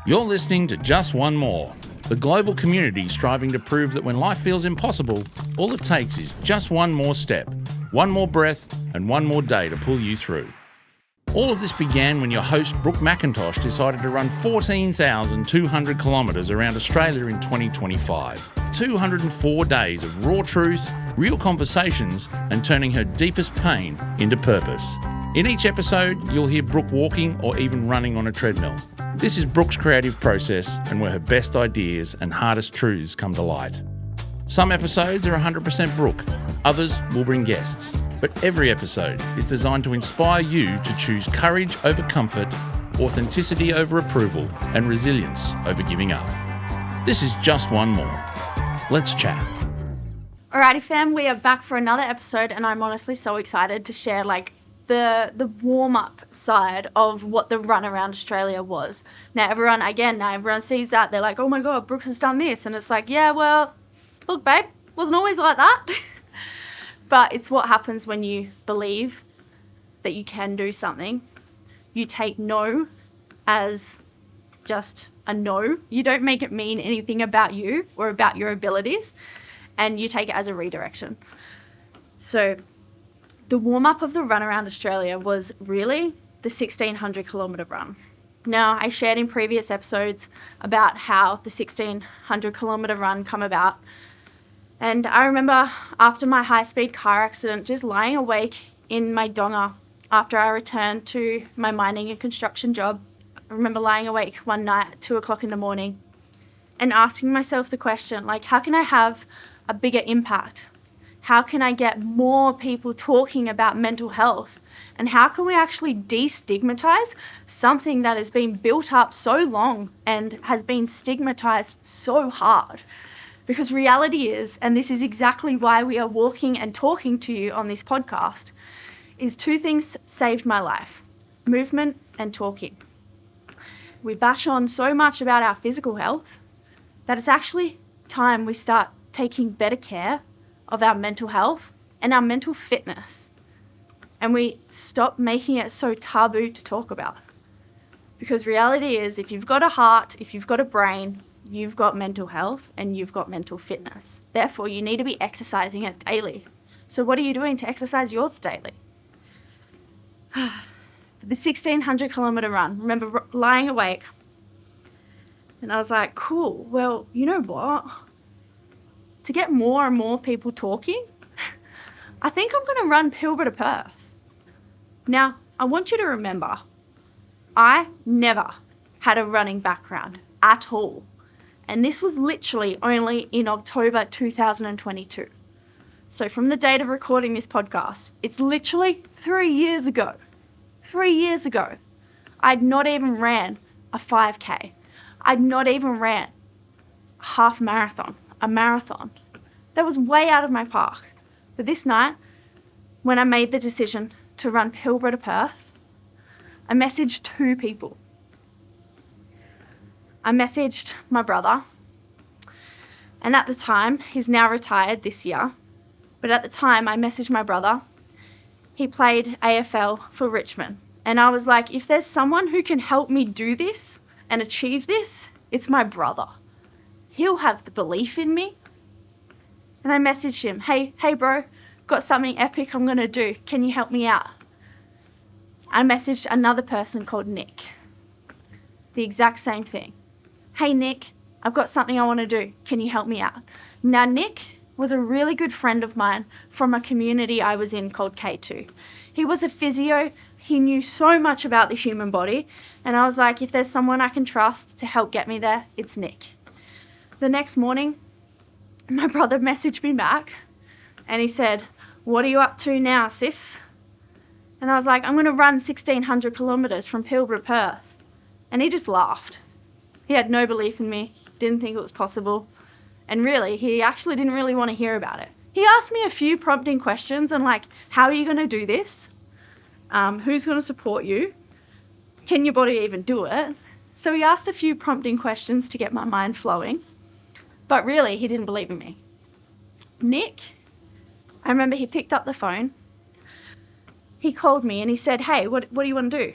You're listening to Just One More, the global community striving to prove that when life feels impossible, all it takes is just one more step, one more breath, and one more day to pull you through. All of this began when your host, Brooke McIntosh, decided to run 14,200 kilometres around Australia in 2025. 204 days of raw truth, real conversations, and turning her deepest pain into purpose. In each episode, you'll hear Brooke walking or even running on a treadmill. This is Brooke's creative process and where her best ideas and hardest truths come to light. Some episodes are 100% Brooke, others will bring guests, but every episode is designed to inspire you to choose courage over comfort, authenticity over approval, and resilience over giving up. This is Just One More. Let's chat. Alrighty fam, we are back for another episode and I'm honestly so excited to share the warm-up side of what the run around Australia was. Now everyone sees that, they're like, oh my God, Brooke has done this. And it's like, yeah, well, look babe, wasn't always like that. But it's what happens when you believe that you can do something. You take no as just a no. You don't make it mean anything about you or about your abilities, and you take it as a redirection. So the warm-up of the run around Australia was really the 1,600 kilometre run. Now, I shared in previous episodes about how the 1,600 kilometre run come about. And I remember after my high-speed car accident, just lying awake in my donga after I returned to my mining and construction job. I remember lying awake one night at 2 o'clock in the morning and asking myself the question, how can I have a bigger impact? How can I get more people talking about mental health? And how can we actually destigmatize something that has been built up so long and has been stigmatized so hard? Because reality is, and this is exactly why we are walking and talking to you on this podcast, is two things saved my life: movement and talking. We bash on so much about our physical health that it's actually time we start taking better care of our mental health and our mental fitness. And we stop making it so taboo to talk about. Because reality is, if you've got a heart, if you've got a brain, you've got mental health and you've got mental fitness. Therefore, you need to be exercising it daily. So what are you doing to exercise yours daily? The 1,600 kilometre run, remember lying awake. And I was like, cool, well, you know what? To get more and more people talking, I think I'm going to run Pilbara to Perth. Now, I want you to remember, I never had a running background at all. And this was literally only in October 2022. So from the date of recording this podcast, it's literally 3 years ago. 3 years ago, I'd not even ran a 5K. I'd not even ran a half marathon, a marathon. That was way out of my park. But this night, when I made the decision to run Pilbara to Perth, I messaged two people. I messaged my brother, and at the time, he's now retired this year, but at the time I messaged my brother. He played AFL for Richmond, and I was like, if there's someone who can help me do this and achieve this, it's my brother. He'll have the belief in me. And I messaged him, hey bro, got something epic I'm going to do. Can you help me out? I messaged another person called Nick. The exact same thing. Hey Nick, I've got something I want to do. Can you help me out? Now Nick was a really good friend of mine from a community I was in called K2. He was a physio. He knew so much about the human body. And I was like, if there's someone I can trust to help get me there, it's Nick. The next morning, my brother messaged me back and he said, what are you up to now, sis? And I was like, I'm going to run 1,600 kilometres from Pilbara to Perth. And he just laughed. He had no belief in me, didn't think it was possible. And really, he actually didn't really want to hear about it. He asked me a few prompting questions and how are you going to do this? Who's going to support you? Can your body even do it? So he asked a few prompting questions to get my mind flowing. But really, he didn't believe in me. Nick, I remember he picked up the phone. He called me and he said, hey, what do you want to do?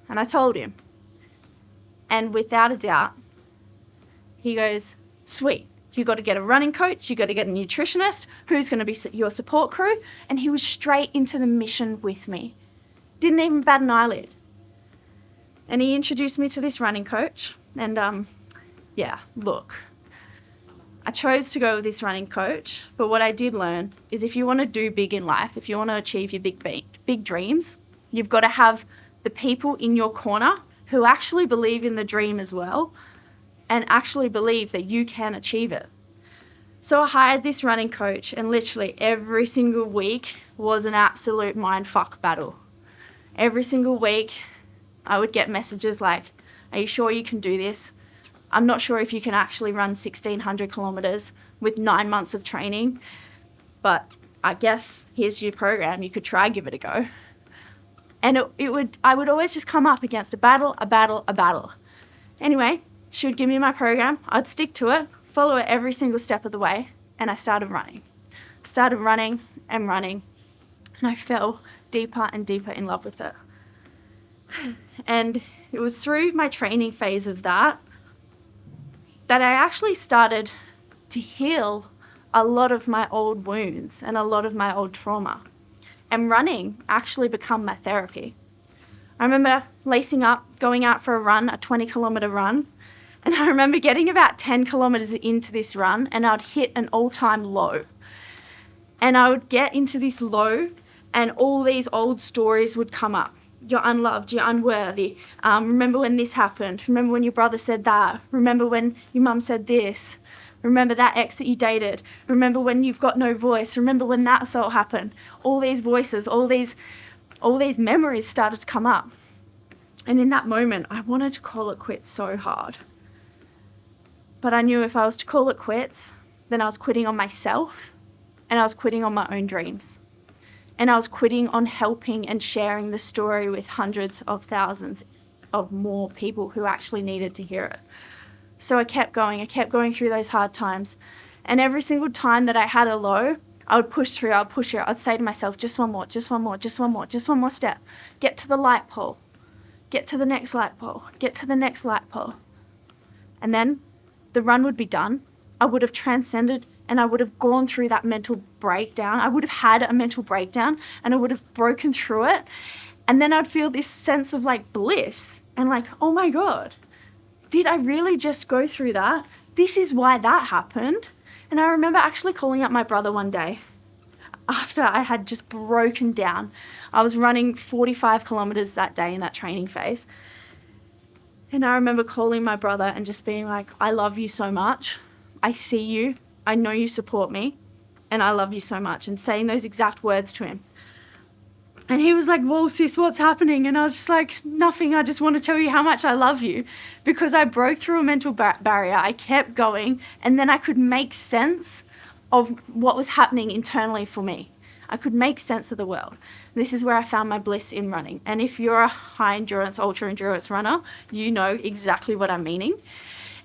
And I told him. And without a doubt, he goes, sweet, you got to get a running coach, you got to get a nutritionist, who's going to be your support crew? And he was straight into the mission with me. Didn't even bat an eyelid. And he introduced me to this running coach. And look, I chose to go with this running coach, but what I did learn is if you want to do big in life, if you want to achieve your big dreams, you've got to have the people in your corner who actually believe in the dream as well and actually believe that you can achieve it. So I hired this running coach, and literally every single week was an absolute mindfuck battle. Every single week I would get messages like, are you sure you can do this? I'm not sure if you can actually run 1,600 kilometers with 9 months of training, but I guess here's your program. You could try, give it a go. And I would always just come up against a battle. Anyway, she would give me my program. I'd stick to it, follow it every single step of the way, and I started running. And I fell deeper and deeper in love with it. And it was through my training phase of that I actually started to heal a lot of my old wounds and a lot of my old trauma. And running actually became my therapy. I remember lacing up, going out for a run, a 20-kilometer run, and I remember getting about 10 kilometers into this run, and I'd hit an all-time low. And I would get into this low, and all these old stories would come up. You're unloved, you're unworthy. Remember when this happened? Remember when your brother said that? Remember when your mum said this? Remember that ex that you dated? Remember when you've got no voice? Remember when that assault happened? All these voices, all these memories started to come up. And in that moment, I wanted to call it quits so hard. But I knew if I was to call it quits, then I was quitting on myself, and I was quitting on my own dreams. And I was quitting on helping and sharing the story with hundreds of thousands of more people who actually needed to hear it. So I kept going through those hard times. And every single time that I had a low, I would push through, I'd say to myself, just one more step. Get to the light pole. Get to the next light pole. Get to the next light pole. And then the run would be done. I would have transcended, and I would have gone through that mental breakdown. I would have had a mental breakdown, and I would have broken through it. And then I'd feel this sense of like bliss and like, oh my God, did I really just go through that? This is why that happened. And I remember actually calling up my brother one day after I had just broken down. I was running 45 kilometers that day in that training phase. And I remember calling my brother and just being like, I love you so much. I see you. I know you support me, and I love you so much, and saying those exact words to him. And he was like, whoa, sis, what's happening? And I was just like, nothing. I just want to tell you how much I love you, because I broke through a mental barrier. I kept going, and then I could make sense of what was happening internally for me. I could make sense of the world. This is where I found my bliss in running. And if you're a high endurance, ultra endurance runner, you know exactly what I'm meaning.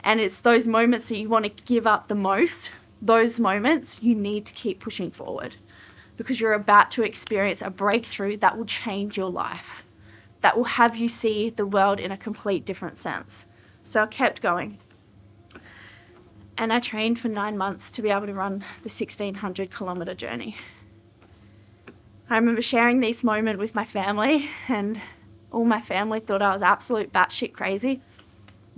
And it's those moments that you want to give up the most. Those moments you need to keep pushing forward, because you're about to experience a breakthrough that will change your life, that will have you see the world in a complete different sense. So I kept going. And I trained for 9 months to be able to run the 1,600 kilometer journey. I remember sharing this moment with my family, and all my family thought I was absolute batshit crazy.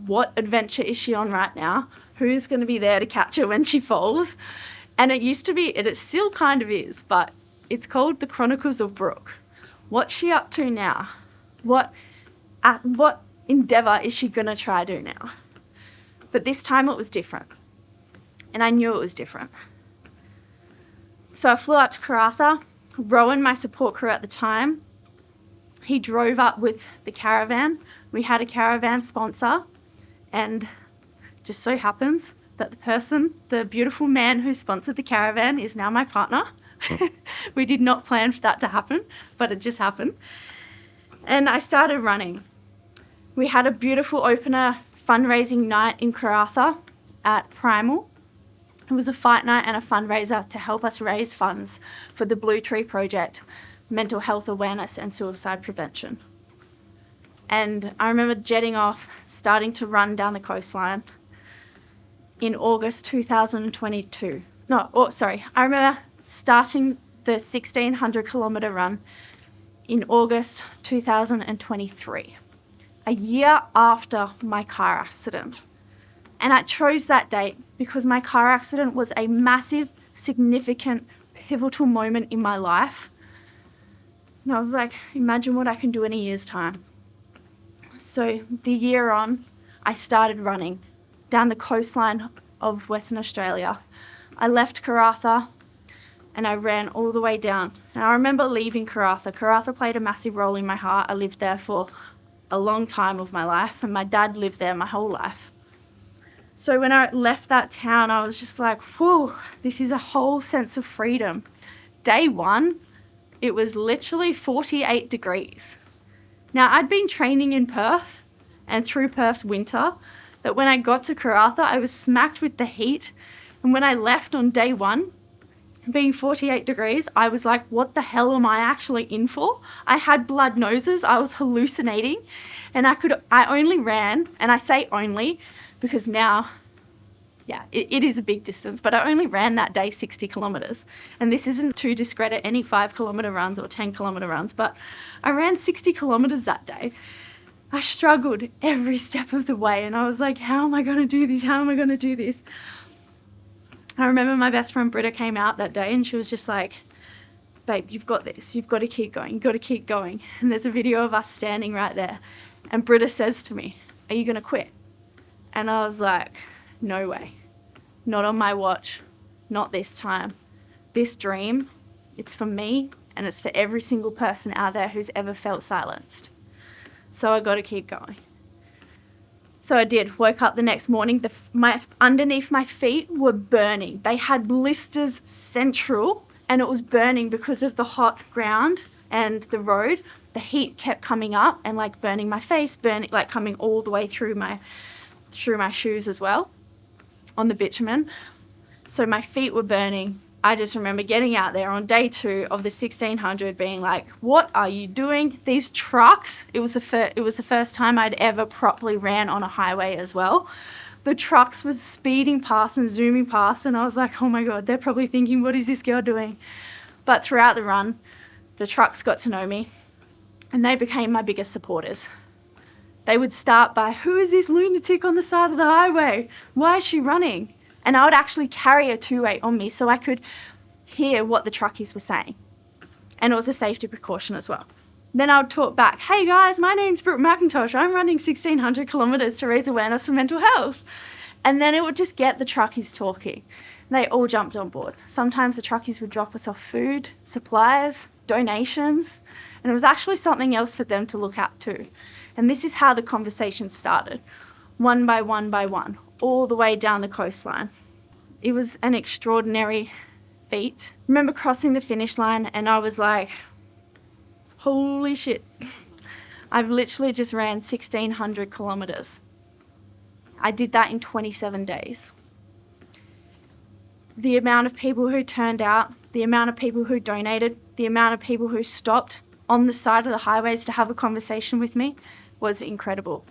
What adventure is she on right now? Who's going to be there to catch her when she falls? And it used to be, and it still kind of is, but it's called The Chronicles of Brooke. What's she up to now? What endeavour is she going to try to do now? But this time it was different. And I knew it was different. So I flew up to Karratha. Rowan, my support crew at the time, he drove up with the caravan. We had a caravan sponsor, and just so happens that the beautiful man who sponsored the caravan is now my partner. We did not plan for that to happen, but it just happened. And I started running. We had a beautiful opener fundraising night in Karratha at Primal. It was a fight night and a fundraiser to help us raise funds for the Blue Tree Project, mental health awareness and suicide prevention. And I remember jetting off, starting to run down the coastline in August 2022. I remember starting the 1,600 kilometre run in August 2023, a year after my car accident. And I chose that date because my car accident was a massive, significant, pivotal moment in my life. And I was like, imagine what I can do in a year's time. So the year on, I started running down the coastline of Western Australia. I left Karratha and I ran all the way down. And I remember leaving Karratha. Karratha played a massive role in my heart. I lived there for a long time of my life, and my dad lived there my whole life. So when I left that town, I was just like, whew, this is a whole sense of freedom. Day one, it was literally 48 degrees. Now, I'd been training in Perth and through Perth's winter, that when I got to Karratha, I was smacked with the heat. And when I left on day one, being 48 degrees, I was like, what the hell am I actually in for? I had blood noses, I was hallucinating, and I only ran, and I say only because now, it is a big distance, but I only ran that day 60 kilometres. And this isn't to discredit any 5 kilometre runs or 10 kilometre runs, but I ran 60 kilometres that day. I struggled every step of the way, and I was like, how am I going to do this? How am I going to do this? I remember my best friend Britta came out that day, and she was just like, babe, you've got this. You've got to keep going. You've got to keep going. And there's a video of us standing right there. And Britta says to me, are you going to quit? And I was like, no way. Not on my watch. Not this time. This dream, it's for me, and it's for every single person out there who's ever felt silenced. So I got to keep going. So I did. Woke up the next morning. Underneath my feet were burning. They had blisters central, and it was burning because of the hot ground and the road. The heat kept coming up and like burning my face, like coming all the way through my shoes as well on the bitumen. So my feet were burning. I just remember getting out there on day 2 of the 1,600 being like, what are you doing? These trucks, it was the first time I'd ever properly ran on a highway as well. The trucks was speeding past and zooming past, and I was like, oh my God, they're probably thinking, what is this girl doing? But throughout the run, the trucks got to know me, and they became my biggest supporters. They would start by, who is this lunatic on the side of the highway? Why is she running? And I would actually carry a 2-way on me so I could hear what the truckies were saying. And it was a safety precaution as well. Then I would talk back, hey guys, my name's Brooke McIntosh. I'm running 1,600 kilometres to raise awareness for mental health. And then it would just get the truckies talking. They all jumped on board. Sometimes the truckies would drop us off food, supplies, donations, and it was actually something else for them to look at too. And this is how the conversation started, one by one, all the way down the coastline. It was an extraordinary feat. I remember crossing the finish line and I was like, holy shit, I've literally just ran 1,600 kilometres. I did that in 27 days. The amount of people who turned out, the amount of people who donated, the amount of people who stopped on the side of the highways to have a conversation with me was incredible.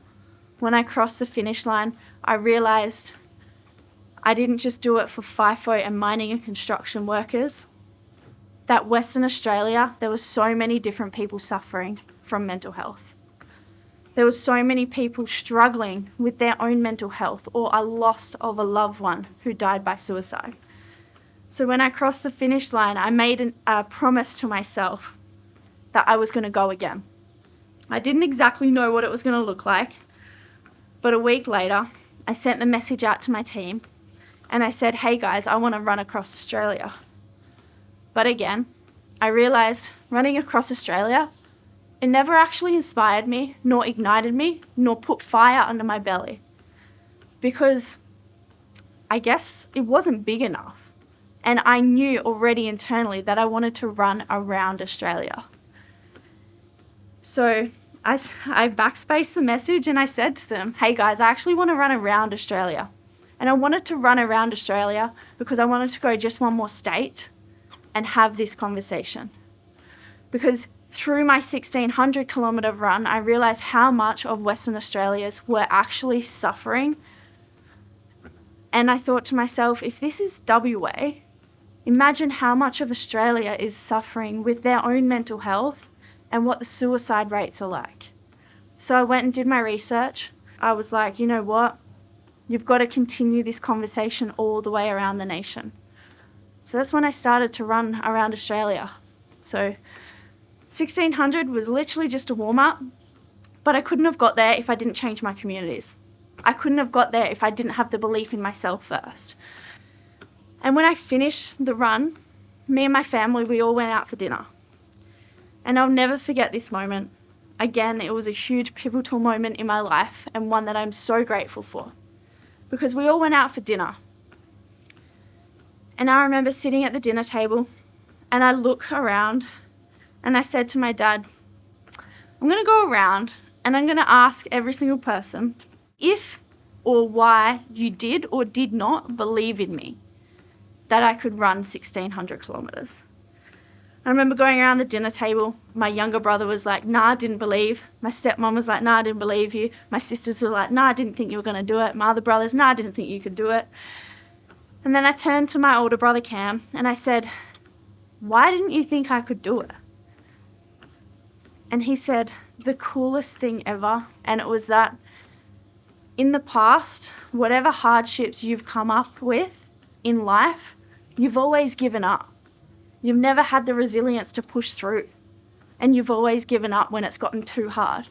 When I crossed the finish line, I realised I didn't just do it for FIFO and mining and construction workers. That Western Australia, there were so many different people suffering from mental health. There were so many people struggling with their own mental health or a loss of a loved one who died by suicide. So when I crossed the finish line, I made a promise to myself that I was going to go again. I didn't exactly know what it was going to look like, but a week later, I sent the message out to my team and I said, hey guys, I want to run across Australia. But again, I realised running across Australia, it never actually inspired me, nor ignited me, nor put fire under my belly. Because I guess it wasn't big enough. And I knew already internally that I wanted to run around Australia. So I backspaced the message and I said to them, hey guys, I actually want to run around Australia. And I wanted to run around Australia because I wanted to go just one more state and have this conversation. Because through my 1,600 kilometre run, I realised how much of Western Australians were actually suffering. And I thought to myself, if this is WA, imagine how much of Australia is suffering with their own mental health and what the suicide rates are like. So I went and did my research. I was like, you know what? You've got to continue this conversation all the way around the nation. So that's when I started to run around Australia. So 1,600 was literally just a warm-up, but I couldn't have got there if I didn't change my communities. I couldn't have got there if I didn't have the belief in myself first. And when I finished the run, me and my family, we all went out for dinner. And I'll never forget this moment. Again, it was a huge pivotal moment in my life and one that I'm so grateful for, because we all went out for dinner. And I remember sitting at the dinner table and I look around and I said to my dad, I'm going to go around and I'm going to ask every single person if or why you did or did not believe in me that I could run 1,600 kilometres. I remember going around the dinner table. My younger brother was like, nah, I didn't believe. My stepmom was like, nah, I didn't believe you. My sisters were like, nah, I didn't think you were going to do it. My other brothers, nah, I didn't think you could do it. And then I turned to my older brother, Cam, and I said, why didn't you think I could do it? And he said, the coolest thing ever. And it was that in the past, whatever hardships you've come up with in life, you've always given up. You've never had the resilience to push through, and you've always given up when it's gotten too hard.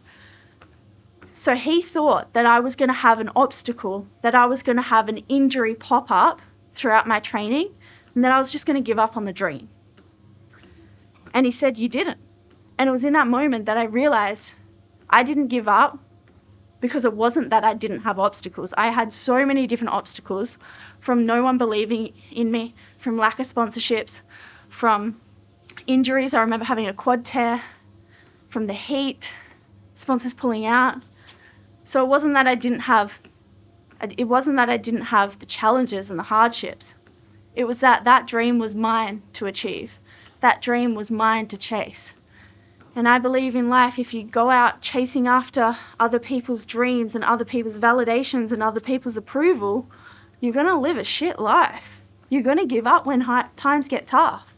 So he thought that I was going to have an obstacle, that I was going to have an injury pop up throughout my training, and that I was just going to give up on the dream. And he said, you didn't. And it was in that moment that I realized I didn't give up, because it wasn't that I didn't have obstacles. I had so many different obstacles, from no one believing in me, from lack of sponsorships, from injuries. I remember having a quad tear, from the heat, sponsors pulling out. So it wasn't that I didn't have the challenges and the hardships. It was that dream was mine to achieve. That dream was mine to chase. And I believe in life, if you go out chasing after other people's dreams and other people's validations and other people's approval, you're going to live a shit life. You're going to give up when times get tough.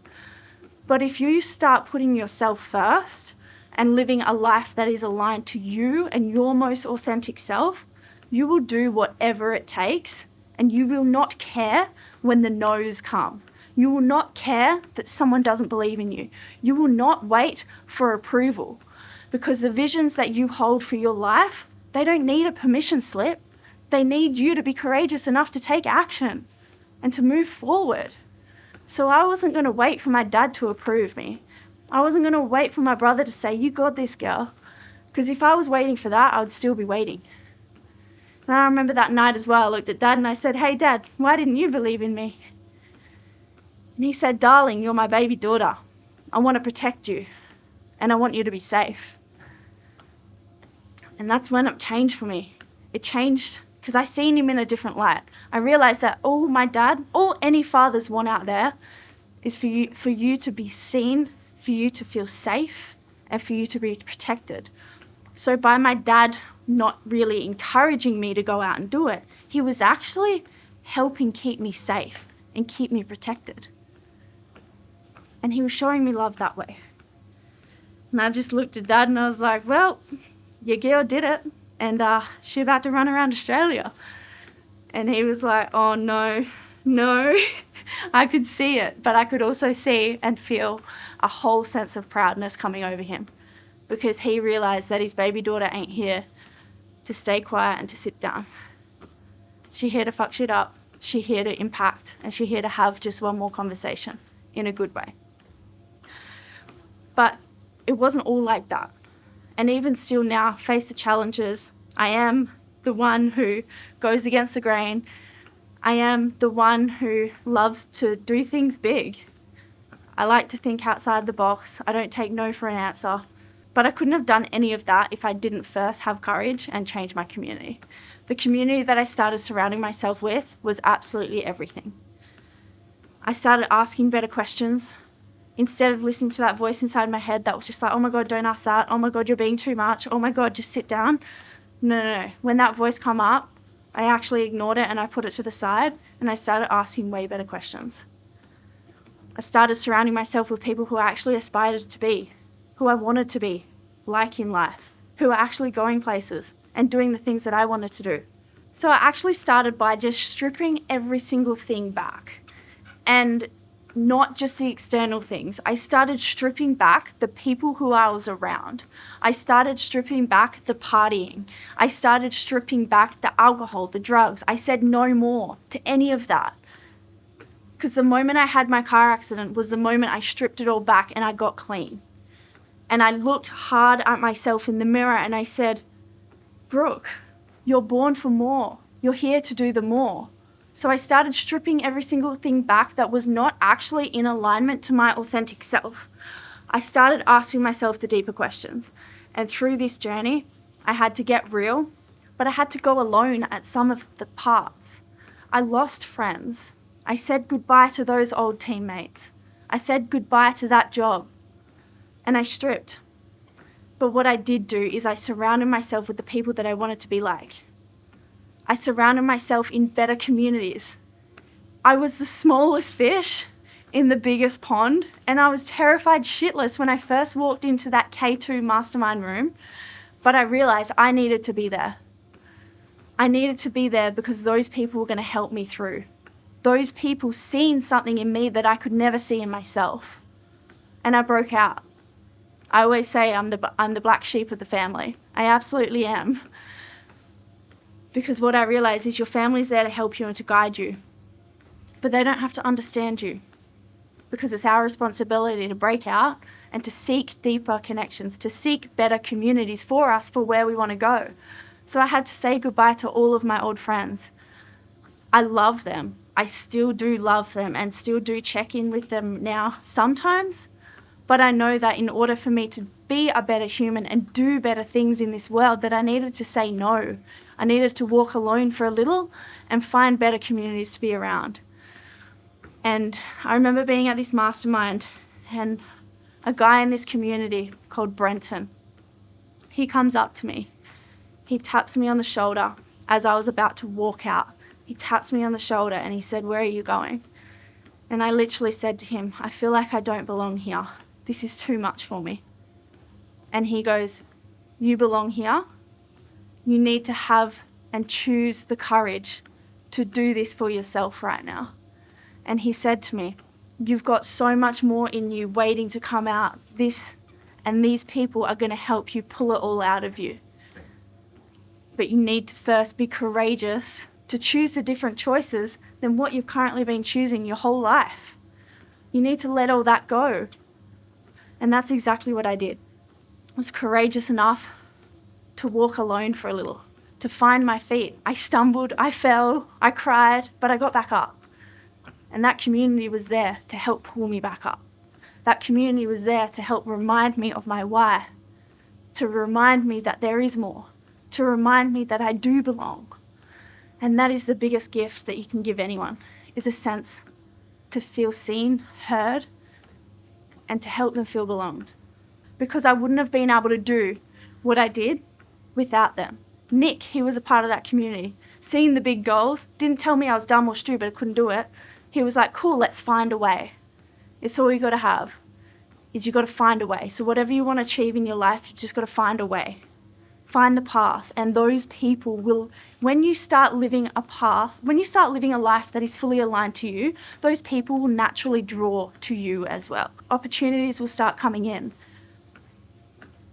But if you start putting yourself first and living a life that is aligned to you and your most authentic self, you will do whatever it takes, and you will not care when the no's come. You will not care that someone doesn't believe in you. You will not wait for approval, because the visions that you hold for your life, they don't need a permission slip. They need you to be courageous enough to take action and to move forward. So I wasn't going to wait for my dad to approve me. I wasn't going to wait for my brother to say, you got this, girl. Because if I was waiting for that, I would still be waiting. And I remember that night as well, I looked at Dad and I said, hey, Dad, why didn't you believe in me? And he said, darling, you're my baby daughter. I want to protect you, and I want you to be safe. And that's when it changed for me. It changed because I seen him in a different light. I realized that all any fathers want out there is for you to be seen, for you to feel safe, and for you to be protected. So by my dad not really encouraging me to go out and do it, he was actually helping keep me safe and keep me protected. And he was showing me love that way. And I just looked at Dad and I was like, well, your girl did it, and she's about to run around Australia. And he was like, oh, no. I could see it, but I could also see and feel a whole sense of proudness coming over him, because he realised that his baby daughter ain't here to stay quiet and to sit down. She's here to fuck shit up. She's here to impact, and she's here to have just one more conversation in a good way. But it wasn't all like that. And even still now, face the challenges. I am the one who goes against the grain. I am the one who loves to do things big. I like to think outside the box. I don't take no for an answer. But I couldn't have done any of that if I didn't first have courage and change my community. The community that I started surrounding myself with was absolutely everything. I started asking better questions, instead of listening to that voice inside my head that was just like, oh my God, don't ask that. Oh my God, you're being too much. Oh my God, just sit down. No. When that voice come up, I actually ignored it and I put it to the side and I started asking way better questions. I started surrounding myself with people who I actually aspired to be, who I wanted to be, like in life, who are actually going places and doing the things that I wanted to do. So I actually started by just stripping every single thing back, and not just the external things. I started stripping back the people who I was around. I started stripping back the partying. I started stripping back the alcohol, the drugs. I said no more to any of that. Because the moment I had my car accident was the moment I stripped it all back and I got clean. And I looked hard at myself in the mirror and I said, Brooke, you're born for more. You're here to do the more. So I started stripping every single thing back that was not actually in alignment to my authentic self. I started asking myself the deeper questions. And through this journey, I had to get real, but I had to go alone at some of the parts. I lost friends. I said goodbye to those old teammates. I said goodbye to that job. And I stripped. But what I did do is I surrounded myself with the people that I wanted to be like. I surrounded myself in better communities. I was the smallest fish in the biggest pond, and I was terrified shitless when I first walked into that K2 mastermind room, but I realized I needed to be there. I needed to be there because those people were going to help me through. Those people seen something in me that I could never see in myself. And I broke out. I always say I'm the black sheep of the family. I absolutely am. Because what I realize is your family's there to help you and to guide you. But they don't have to understand you. Because it's our responsibility to break out and to seek deeper connections, to seek better communities for us for where we want to go. So I had to say goodbye to all of my old friends. I love them. I still do love them and still do check in with them now sometimes. But I know that in order for me to be a better human and do better things in this world, that I needed to say no. I needed to walk alone for a little and find better communities to be around. And I remember being at this mastermind and a guy in this community called Brenton, he comes up to me. He taps me on the shoulder as I was about to walk out. He taps me on the shoulder and he said, "Where are you going?" And I literally said to him, "I feel like I don't belong here. This is too much for me." And he goes, "You belong here. You need to have and choose the courage to do this for yourself right now." And he said to me, "You've got so much more in you waiting to come out. These people are going to help you pull it all out of you. But you need to first be courageous to choose the different choices than what you've currently been choosing your whole life. You need to let all that go." And that's exactly what I did. I was courageous enough to walk alone for a little, to find my feet. I stumbled, I fell, I cried, but I got back up. And that community was there to help pull me back up. That community was there to help remind me of my why, to remind me that there is more, to remind me that I do belong. And that is the biggest gift that you can give anyone, is a sense to feel seen, heard, and to help them feel belonged. Because I wouldn't have been able to do what I did without them. Nick, he was a part of that community. Seeing the big goals, didn't tell me I was dumb or stupid, I couldn't do it. He was like, "Cool, let's find a way." It's all you got to have, is you got to find a way. So whatever you want to achieve in your life, you just got to find a way. Find the path. And those people will, when you start living a path, when you start living a life that is fully aligned to you, those people will naturally draw to you as well. Opportunities will start coming in.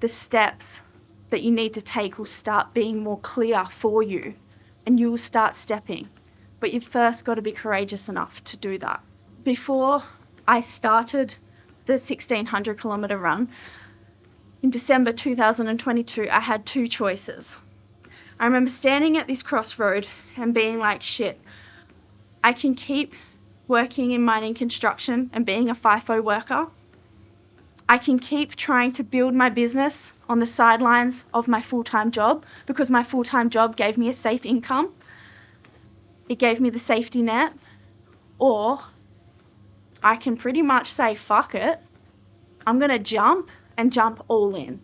The steps that you need to take will start being more clear for you, and you will start stepping. But you've first got to be courageous enough to do that. Before I started the 1,600 kilometre run, in December 2022, I had two choices. I remember standing at this crossroad and being like, shit, I can keep working in mining construction and being a FIFO worker. I can keep trying to build my business on the sidelines of my full-time job because my full-time job gave me a safe income. It gave me the safety net. Or I can pretty much say, fuck it, I'm going to jump and jump all in.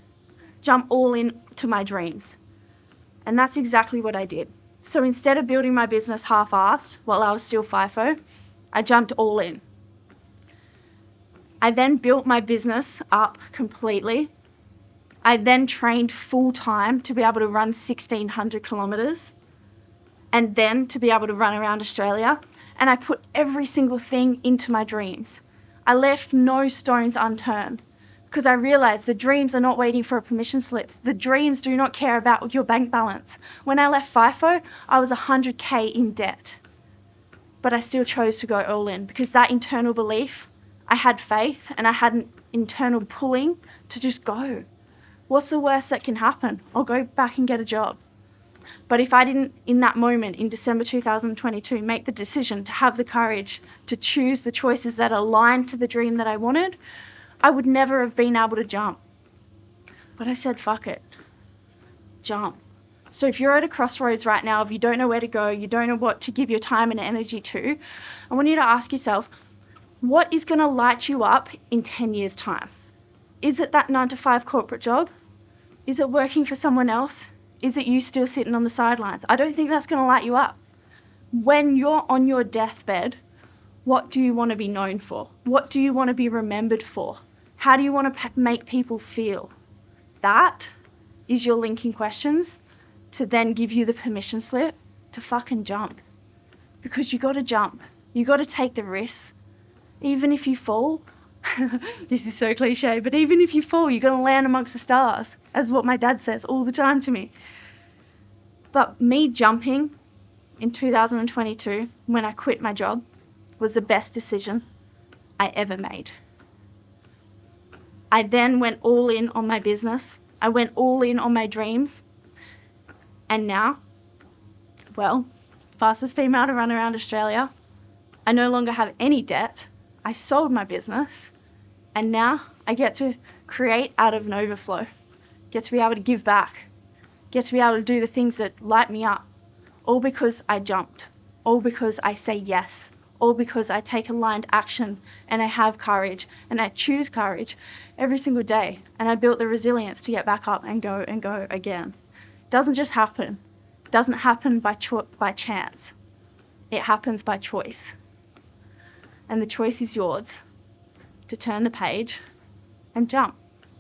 Jump all in to my dreams. And that's exactly what I did. So instead of building my business half-assed while I was still FIFO, I jumped all in. I then built my business up completely. I then trained full-time to be able to run 1,600 kilometres and then to be able to run around Australia. And I put every single thing into my dreams. I left no stones unturned because I realised the dreams are not waiting for a permission slip. The dreams do not care about your bank balance. When I left FIFO, I was 100K in debt. But I still chose to go all in because that internal belief, I had faith and I had an internal pulling to just go. What's the worst that can happen? I'll go back and get a job. But if I didn't, in that moment, in December 2022, make the decision to have the courage to choose the choices that aligned to the dream that I wanted, I would never have been able to jump. But I said, fuck it. Jump. So if you're at a crossroads right now, if you don't know where to go, you don't know what to give your time and energy to, I want you to ask yourself, what is going to light you up in 10 years' time? Is it that 9-to-5 corporate job? Is it working for someone else? Is it you still sitting on the sidelines? I don't think that's going to light you up. When you're on your deathbed, what do you want to be known for? What do you want to be remembered for? How do you want to make people feel? That is your linking questions to then give you the permission slip to fucking jump. Because you got to jump. You got to take the risks. Even if you fall, this is so cliche, but even if you fall, you're going to land amongst the stars, as what my dad says all the time to me. But me jumping in 2022, when I quit my job, was the best decision I ever made. I then went all in on my business. I went all in on my dreams. And now, well, fastest female to run around Australia. I no longer have any debt. I sold my business. And now I get to create out of an overflow. Get to be able to give back. Get to be able to do the things that light me up. All because I jumped. All because I say yes. All because I take aligned action and I have courage and I choose courage every single day. And I built the resilience to get back up and go again. It doesn't just happen. It doesn't happen by chance. It happens by choice. And the choice is yours to turn the page and jump.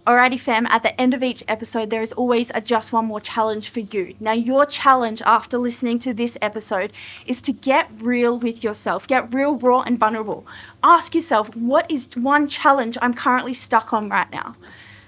Alrighty fam, at the end of each episode, there is always a just one more challenge for you. Now your challenge after listening to this episode is to get real with yourself. Get real, raw and vulnerable. Ask yourself, what is one challenge I'm currently stuck on right now?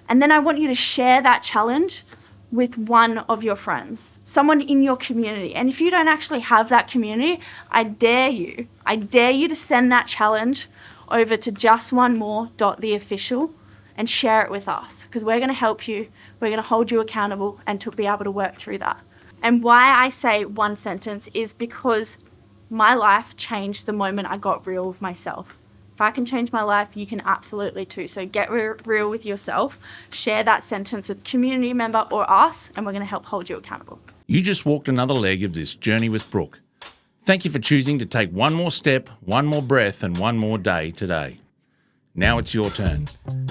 And then I want you to share that challenge with one of your friends, someone in your community. And if you don't actually have that community, I dare you to send that challenge over to justonemore.theofficial and share it with us, because we're going to help you, we're going to hold you accountable and to be able to work through that. And why I say one sentence is because my life changed the moment I got real with myself. If I can change my life, you can absolutely too. So get real with yourself, share that sentence with a community member or us, and we're going to help hold you accountable. You just walked another leg of this journey with Brooke. Thank you for choosing to take one more step, one more breath, and one more day today. Now it's your turn.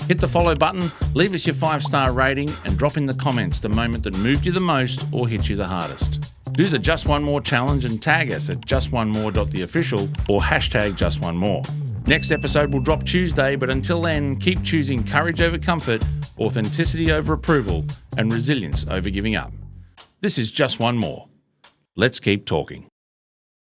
Hit the follow button, leave us your 5-star rating, and drop in the comments the moment that moved you the most or hit you the hardest. Do the Just One More challenge and tag us at justonemore.theofficial or #JustOneMore. Next episode will drop Tuesday, but until then, keep choosing courage over comfort, authenticity over approval, and resilience over giving up. This is Just One More. Let's keep talking.